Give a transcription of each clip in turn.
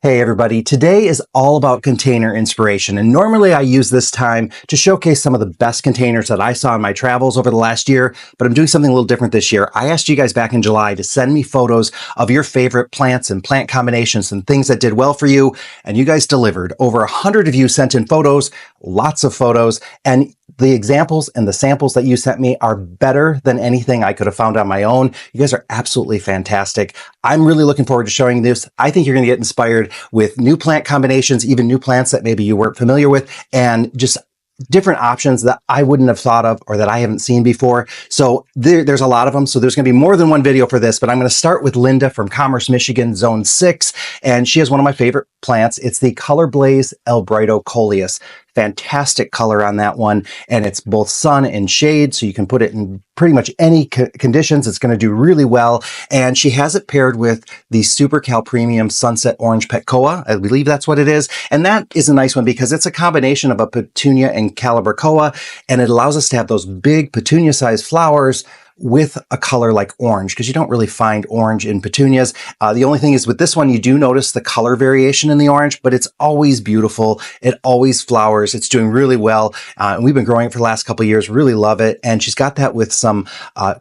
Hey everybody, today is all about container inspiration, and normally I use this time to showcase some of the best containers that I saw in my travels over the last year, but I'm doing something a little different this year. I asked you guys back in July to send me photos of your favorite plants and plant combinations and things that did well for you, and you guys delivered. Over 100 of you sent in photos, lots of photos, and the examples and the samples that you sent me are better than anything I could have found on my own. You guys are absolutely fantastic. I'm really looking forward to showing this. I think you're going to get inspired with new plant combinations, even new plants that maybe you weren't familiar with, and just different options that I wouldn't have thought of or that I haven't seen before. So there's a lot of them. So there's going to be more than one video for this, but I'm going to start with Linda from Commerce, Michigan, Zone 6. And she has one of my favorite plants. It's the Color Blaze Albrido Coleus. Fantastic color on that one. And it's both sun and shade. So you can put it in pretty much any conditions. It's going to do really well. And she has it paired with the Super Cal Premium Sunset Orange Petcoa. I believe that's what it is. And that is a nice one because it's a combination of a petunia and calibrachoa. And it allows us to have those big petunia-sized flowers with a color like orange, because you don't really find orange in petunias. The only thing is with this one, you do notice the color variation in the orange, but it's always beautiful. It always flowers. It's doing really well. And we've been growing it for the last couple of years. Really love it. And she's got that with some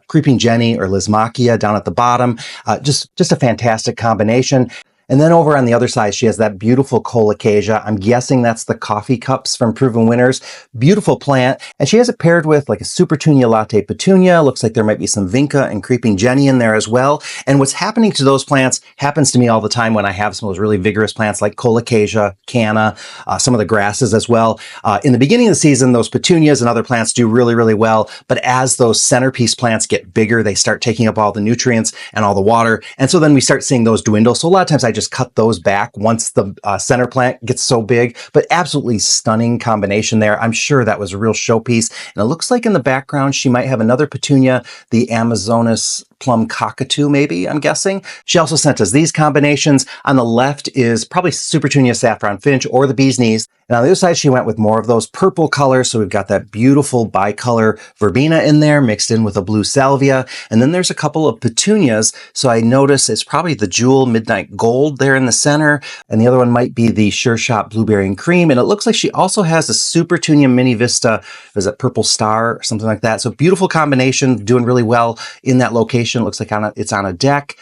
Creeping Jenny or Lismachia down at the bottom. Just a fantastic combination. And then over on the other side, she has that beautiful colocasia. I'm guessing that's the coffee cups from Proven Winners. Beautiful plant. And she has it paired with like a Supertunia Latte Petunia. Looks like there might be some Vinca and Creeping Jenny in there as well. And what's happening to those plants happens to me all the time when I have some of those really vigorous plants like colocasia, canna, some of the grasses as well. In the beginning of the season, those petunias and other plants do really, really well. But as those centerpiece plants get bigger, they start taking up all the nutrients and all the water. And so then we start seeing those dwindle. So a lot of times I just cut those back once the center plant gets so big, but absolutely stunning combination there. I'm sure that was a real showpiece. And it looks like in the background, she might have another petunia, the Amazonas Plum Cockatoo, maybe, I'm guessing. She also sent us these combinations. On the left is probably Supertunia Saffron Finch or the Bee's Knees. And on the other side, she went with more of those purple colors. So we've got that beautiful bicolor verbena in there mixed in with a blue salvia. And then there's a couple of petunias. So I notice it's probably the Jewel Midnight Gold there in the center. And the other one might be the Sure Shot Blueberry and Cream. And it looks like she also has a Supertunia Mini Vista. Is it Purple Star or something like that? So beautiful combination, doing really well in that location. It looks like it's on a deck.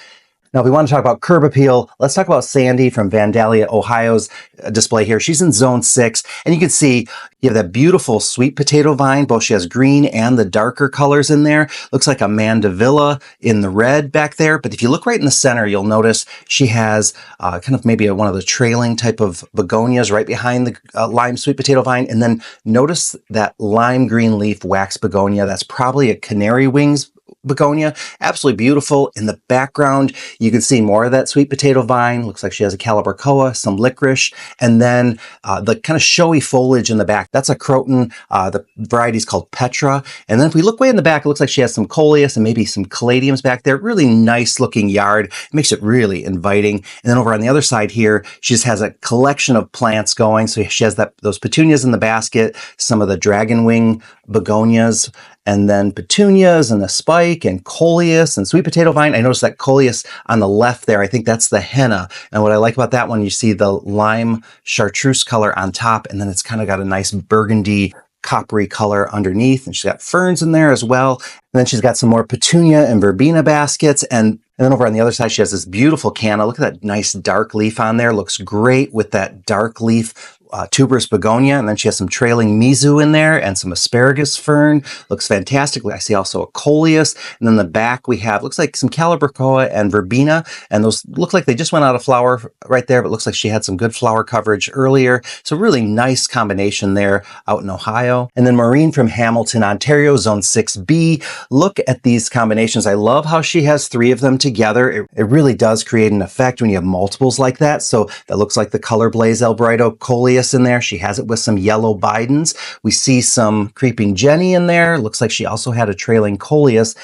Now, if we want to talk about curb appeal, let's talk about Sandee from Vandalia, Ohio's display here. She's in Zone 6, and you can see you have that beautiful sweet potato vine. Both she has green and the darker colors in there. Looks like a mandevilla in the red back there. But if you look right in the center, you'll notice she has kind of maybe one of the trailing type of begonias right behind the lime sweet potato vine. And then notice that lime green leaf wax begonia. That's probably a canary wings begonia. Absolutely beautiful. In the background, you can see more of that sweet potato vine. Looks like she has a calibrachoa, some licorice, and then the kind of showy foliage in the back. That's a croton. The variety is called Petra. And then if we look way in the back, it looks like she has some coleus and maybe some caladiums back there. Really nice looking yard. It makes it really inviting. And then over on the other side here, she just has a collection of plants going. So she has those petunias in the basket, some of the dragon wing begonias, and then petunias and the spike and coleus and sweet potato vine. I noticed that coleus on the left there. I think that's the henna. And what I like about that one, you see the lime chartreuse color on top, and then it's kind of got a nice burgundy coppery color underneath. And she's got ferns in there as well. And then she's got some more petunia and verbena baskets. And then over on the other side, she has this beautiful canna. Look at that nice dark leaf on there. Looks great with that dark leaf tuberous begonia, and then she has some trailing mizu in there and some asparagus fern. Looks fantastic. I see also a coleus, and then the back we have, looks like some calibrachoa and verbena, and those look like they just went out of flower right there, but looks like she had some good flower coverage earlier. So really nice combination there out in Ohio. And then Maureen from Hamilton, Ontario, Zone 6B. Look at these combinations. I love how she has three of them together. It really does create an effect when you have multiples like that. So that looks like the Color Blaze Albrido Coleus in there. She has it with some yellow Bidens. We see some Creeping Jenny in there. Looks like she also had a trailing coleus.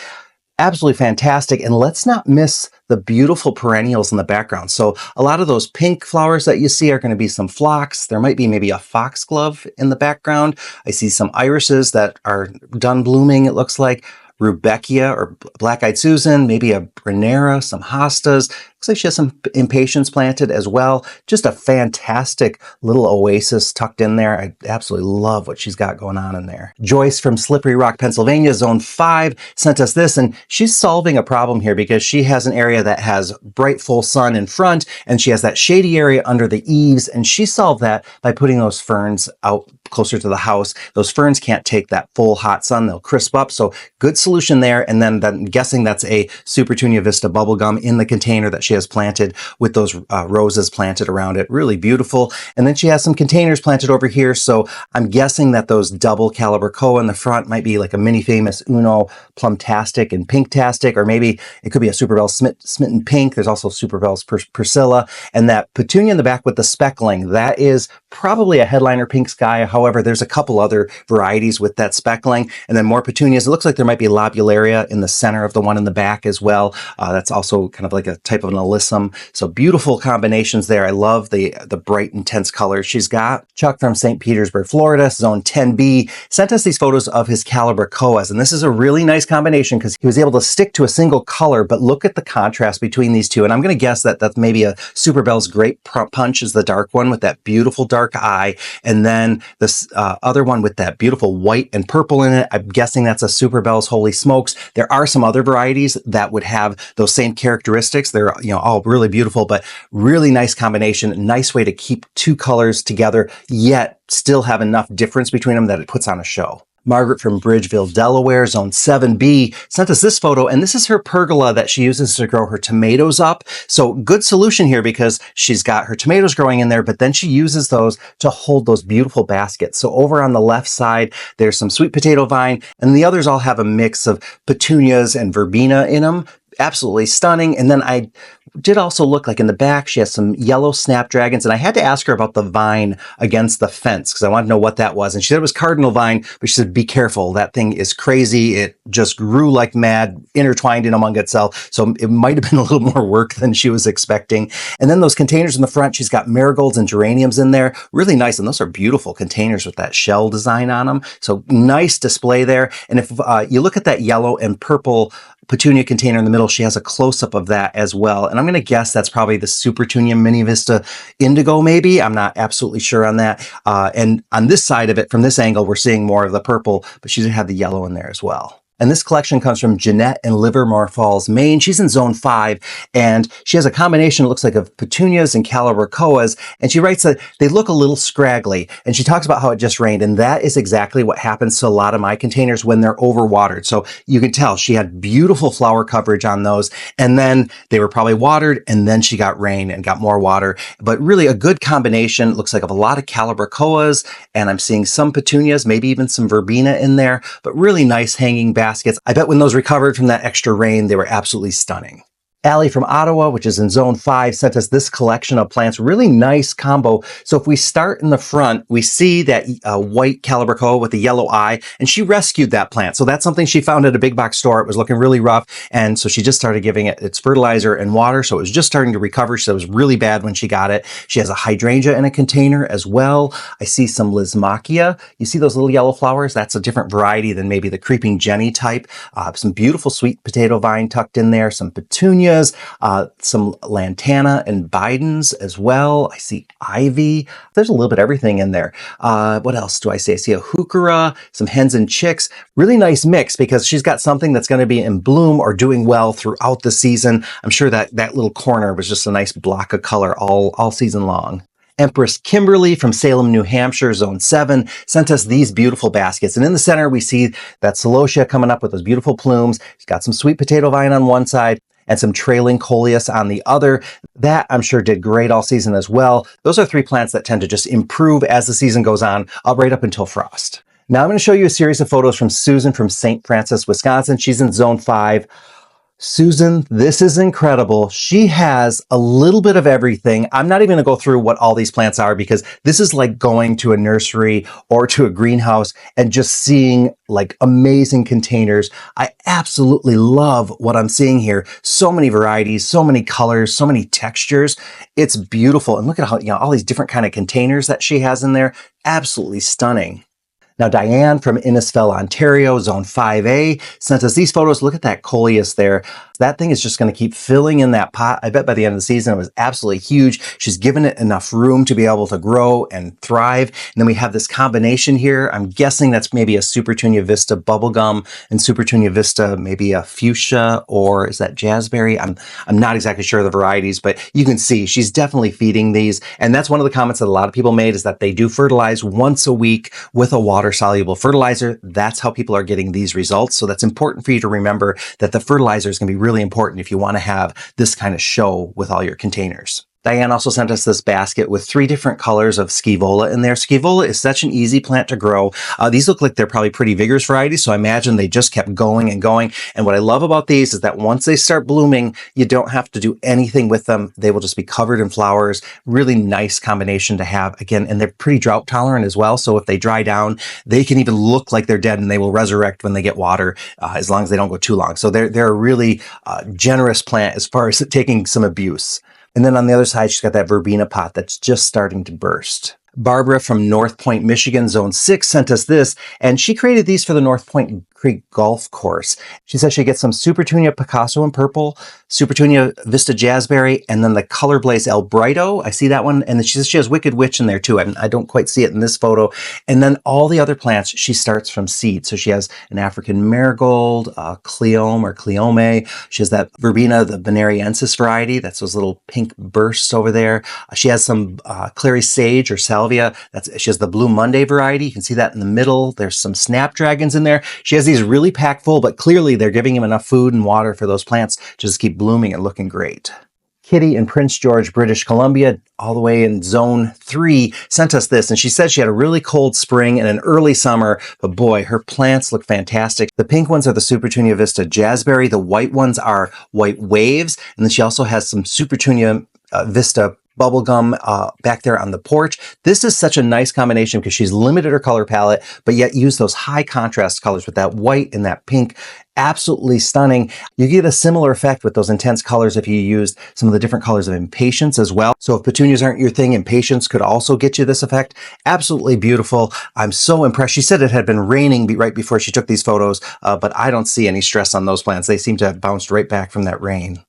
Absolutely fantastic. And let's not miss the beautiful perennials in the background. So a lot of those pink flowers that you see are going to be some phlox. There might be maybe a foxglove in the background. I see some irises that are done blooming, it looks like. rudbeckia or black-eyed Susan, maybe a Brenera, some hostas. Looks like she has some impatiens planted as well. Just a fantastic little oasis tucked in there. I absolutely love what she's got going on in there. Joyce from Slippery Rock, Pennsylvania, Zone 5, sent us this, and she's solving a problem here because she has an area that has bright full sun in front, and she has that shady area under the eaves, and she solved that by putting those ferns out closer to the house. Those ferns can't take that full hot sun. They'll crisp up. So good solution there. And then I'm guessing that's a Supertunia Vista bubblegum in the container that she has planted with those roses planted around it. Really beautiful. And then she has some containers planted over here. So I'm guessing that those double caliber koa in the front might be like a mini famous Uno Plumtastic and Pinktastic, or maybe it could be a Superbell Smitten Pink. There's also Superbell's Priscilla, and that petunia in the back with the speckling, that is probably a headliner pink sky. However, there's a couple other varieties with that speckling, and then more petunias. It looks like there might be lobularia in the center of the one in the back as well. That's also kind of like a type of an alyssum. So beautiful combinations there. I love the bright, intense colors she's got. Chuck from St. Petersburg, Florida, Zone 10B, sent us these photos of his caliber koas, and this is a really nice combination because he was able to stick to a single color, but look at the contrast between these two. And I'm going to guess that that's maybe a Superbell's Grape Punch is the dark one with that beautiful dark eye, and then this other one with that beautiful white and purple in it. I'm guessing that's a Superbell's Holy Smokes. There are some other varieties that would have those same characteristics. They're, all really beautiful, but really nice combination. Nice way to keep two colors together, yet still have enough difference between them that it puts on a show. Margaret from Bridgeville, Delaware, Zone 7B, sent us this photo, and this is her pergola that she uses to grow her tomatoes up. So good solution here because she's got her tomatoes growing in there, but then she uses those to hold those beautiful baskets. So over on the left side, there's some sweet potato vine, and the others all have a mix of petunias and verbena in them. Absolutely stunning. And then I did also look like in the back, she has some yellow snapdragons, and I had to ask her about the vine against the fence because I wanted to know what that was. And she said it was cardinal vine, but she said, be careful. That thing is crazy. It just grew like mad, intertwined in among itself. So it might have been a little more work than she was expecting. And then those containers in the front, she's got marigolds and geraniums in there. Really nice. And those are beautiful containers with that shell design on them. So nice display there. And if you look at that yellow and purple petunia container in the middle, she has a close-up of that as well. And I'm going to guess that's probably the Supertunia Mini Vista Indigo, maybe. I'm not absolutely sure on that. And on this side of it, from this angle, we're seeing more of the purple, but she did have the yellow in there as well. And this collection comes from Jeanette in Livermore Falls, Maine. She's in Zone 5, and she has a combination, it looks like, of petunias and caliber koas. And she writes that they look a little scraggly. And she talks about how it just rained. And that is exactly what happens to a lot of my containers when they're overwatered. So you can tell she had beautiful flower coverage on those. And then they were probably watered, and then she got rain and got more water. But really a good combination. It looks like of a lot of caliber koas, and I'm seeing some petunias, maybe even some verbena in there, but really nice hanging baskets. I bet when those recovered from that extra rain, they were absolutely stunning. Allie from Ottawa, which is in Zone 5, sent us this collection of plants. Really nice combo. So if we start in the front, we see that white caliber koa with the yellow eye, and she rescued that plant. So that's something she found at a big box store. It was looking really rough, and so she just started giving it its fertilizer and water, so it was just starting to recover. So it was really bad when she got it. She has a hydrangea in a container as well. I see some Lismachia. You see those little yellow flowers? That's a different variety than maybe the Creeping Jenny type. Some beautiful sweet potato vine tucked in there, some petunias, some lantana and Bidens as well. I see ivy. There's a little bit of everything in there. What else do I see? I see a heuchera, some hens and chicks. Really nice mix because she's got something that's going to be in bloom or doing well throughout the season. I'm sure that little corner was just a nice block of color all season long. Empress Kimberly from Salem, New Hampshire, Zone 7, sent us these beautiful baskets. And in the center, we see that celosia coming up with those beautiful plumes. She's got some sweet potato vine on one side and some trailing coleus on the other. That, I'm sure, did great all season as well. Those are three plants that tend to just improve as the season goes on, right up until frost. Now I'm going to show you a series of photos from Susan from St. Francis, Wisconsin. She's in Zone 5. Susan, this is incredible. She has a little bit of everything. I'm not even going to go through what all these plants are because this is like going to a nursery or to a greenhouse and just seeing like amazing containers. I absolutely love what I'm seeing here. So many varieties, so many colors, so many textures. It's beautiful. And look at how, all these different kind of containers that she has in there. Absolutely stunning. Now, Diane from Innisfill, Ontario, Zone 5A, sent us these photos. Look at that coleus there. That thing is just going to keep filling in that pot. I bet by the end of the season, it was absolutely huge. She's given it enough room to be able to grow and thrive. And then we have this combination here. I'm guessing that's maybe a Supertunia Vista bubblegum and Supertunia Vista, maybe a fuchsia, or is that jazzberry? I'm not exactly sure of the varieties, but you can see she's definitely feeding these. And that's one of the comments that a lot of people made, is that they do fertilize once a week with a water-soluble fertilizer. That's how people are getting these results. So that's important for you to remember, that the fertilizer is going to be really important if you want to have this kind of show with all your containers. Diane also sent us this basket with 3 different colors of Scaevola in there. Scaevola is such an easy plant to grow. These look like they're probably pretty vigorous varieties, so I imagine they just kept going and going. And what I love about these is that once they start blooming, you don't have to do anything with them. They will just be covered in flowers. Really nice combination to have. Again, and they're pretty drought tolerant as well, so if they dry down, they can even look like they're dead, and they will resurrect when they get water, as long as they don't go too long. So they're a really generous plant as far as taking some abuse. And then on the other side, she's got that verbena pot that's just starting to burst. Barbara from North Point, Michigan, Zone 6, sent us this, and she created these for the North Point Creek Golf Course. She says she gets some Supertunia Picasso in purple, Supertunia Vista Jazzberry, and then the Color Blaze El Brighto. I see that one. And then she says she has Wicked Witch in there too. I don't quite see it in this photo. And then all the other plants, she starts from seed. So she has an African Marigold, Cleome or Cleome. She has that Verbena, the Bonariensis variety. That's those little pink bursts over there. She has some Clary Sage or Salvia. She has the Blue Monday variety. You can see that in the middle. There's some Snapdragons in there. She has these really packed full, but clearly they're giving him enough food and water for those plants to just keep blooming and looking great. Kitty in Prince George, British Columbia, all the way in Zone 3, sent us this, and she said she had a really cold spring and an early summer, but boy, her plants look fantastic. The pink ones are the Supertunia Vista Jazzberry, the white ones are White Waves, and then she also has some Supertunia Vista bubblegum back there on the porch. This is such a nice combination because she's limited her color palette, but yet used those high contrast colors with that white and that pink. Absolutely stunning. You get a similar effect with those intense colors if you used some of the different colors of Impatience as well. So if petunias aren't your thing, Impatience could also get you this effect. Absolutely beautiful. I'm so impressed. She said it had been raining right before she took these photos, but I don't see any stress on those plants. They seem to have bounced right back from that rain.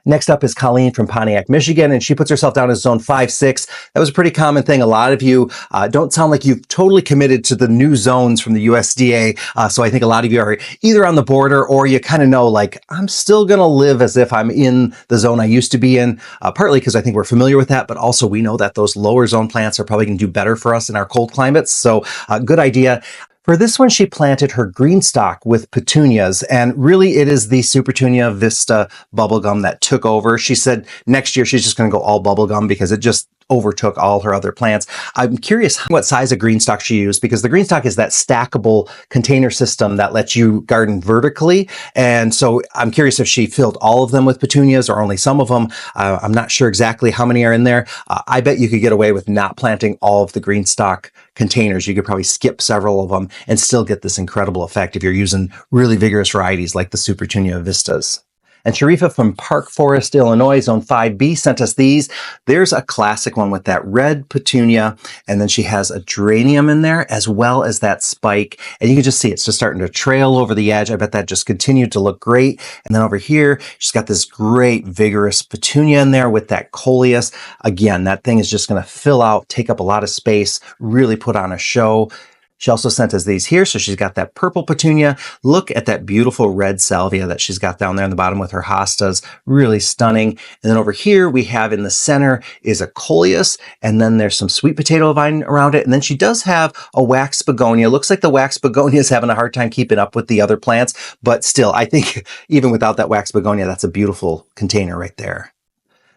Next up is Colene from Pontiac, Michigan, and she puts herself down as Zone 5-6. That was a pretty common thing. A lot of you don't sound like you've totally committed to the new zones from the USDA, so I think a lot of you are either on the border or you kind of know, like, I'm still going to live as if I'm in the zone I used to be in, partly because I think we're familiar with that, but also we know that those lower zone plants are probably going to do better for us in our cold climates, so good idea. For this one, she planted her green stock with petunias, and really it is the Supertunia Vista bubblegum that took over. She said next year she's just going to go all bubblegum because it just overtook all her other plants. I'm curious what size of green stock she used, because the green stock is that stackable container system that lets you garden vertically. And so I'm curious if she filled all of them with petunias or only some of them. I'm not sure exactly how many are in there. I bet you could get away with not planting all of the green stock containers. You could probably skip several of them and still get this incredible effect if you're using really vigorous varieties like the Supertunia Vistas. And Shareefah from Park Forest, Illinois, Zone 5B, sent us these. There's a classic one with that red petunia, and then she has a geranium in there as well as that spike. And you can just see it's just starting to trail over the edge. I bet that just continued to look great. And then over here, she's got this great vigorous petunia in there with that coleus. Again, that thing is just going to fill out, take up a lot of space, really put on a show. She also sent us these here. So she's got that purple petunia. Look at that beautiful red salvia that she's got down there in the bottom with her hostas. Really stunning. And then over here we have in the center is a coleus, and then there's some sweet potato vine around it. And then she does have a wax begonia. Looks like the wax begonia is having a hard time keeping up with the other plants, but still, I think even without that wax begonia, that's a beautiful container right there.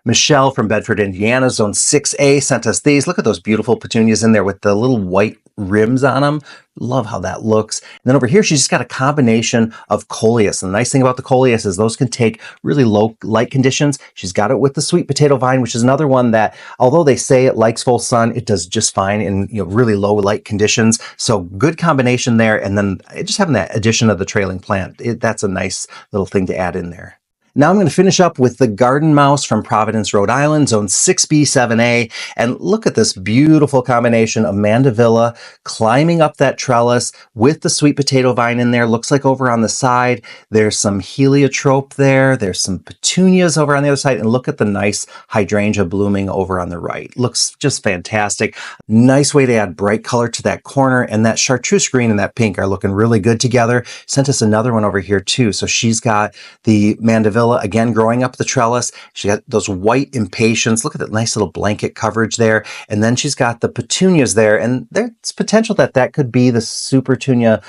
Michelle from Bedford, Indiana, Zone 6A, sent us these. Look at those beautiful petunias in there with the little white rims on them. Love how that looks. And then over here, she's just got a combination of coleus. And the nice thing about the coleus is those can take really low light conditions. She's got it with the sweet potato vine, which is another one that, although they say it likes full sun, it does just fine in really low light conditions. So good combination there. And then just having that addition of the trailing plant, that's a nice little thing to add in there. Now I'm going to finish up with the garden mouse from Providence, Rhode Island, zone 6B, 7A. And look at this beautiful combination of mandevilla climbing up that trellis with the sweet potato vine in there. Looks like over on the side, there's some heliotrope there. There's some petunias over on the other side. And look at the nice hydrangea blooming over on the right. Looks just fantastic. Nice way to add bright color to that corner. And that chartreuse green and that pink are looking really good together. Sent us another one over here too. So she's got the mandevilla again growing up the trellis. She got those white impatiens. Look at that nice little blanket coverage there. And then she's got the petunias there. And there's potential that that could be the Supertunia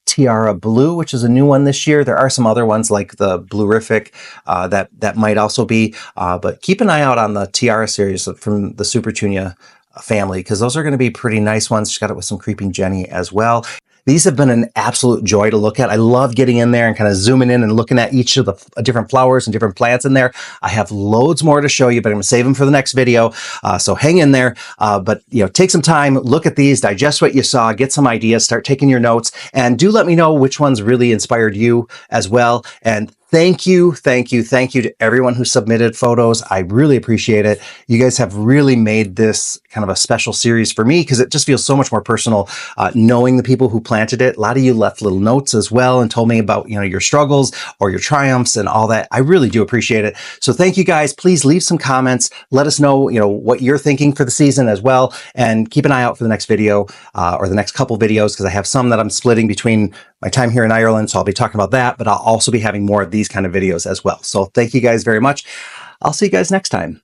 Tiara Blue, which is a new one this year. There are some other ones like the Blurific that might also be. But keep an eye out on the Tiara series from the Supertunia family, because those are going to be pretty nice ones. She's got it with some Creeping Jenny as well. These have been an absolute joy to look at. I love getting in there and kind of zooming in and looking at each of the different flowers and different plants in there. I have loads more to show you, but I'm going to save them for the next video. So hang in there. But take some time, look at these, digest what you saw, get some ideas, start taking your notes, and do let me know which ones really inspired you as well. And thank you to everyone who submitted photos. I really appreciate it. You guys have really made this kind of a special series for me because it just feels so much more personal knowing the people who planted it. A lot of you left little notes as well and told me about your struggles or your triumphs and all that. I really do appreciate it. So thank you guys. Please leave some comments. Let us know what you're thinking for the season as well, and keep an eye out for the next video or the next couple videos, because I have some that I'm splitting between my time here in Ireland, so I'll be talking about that, but I'll also be having more of these kind of videos as well. So thank you guys very much. I'll see you guys next time.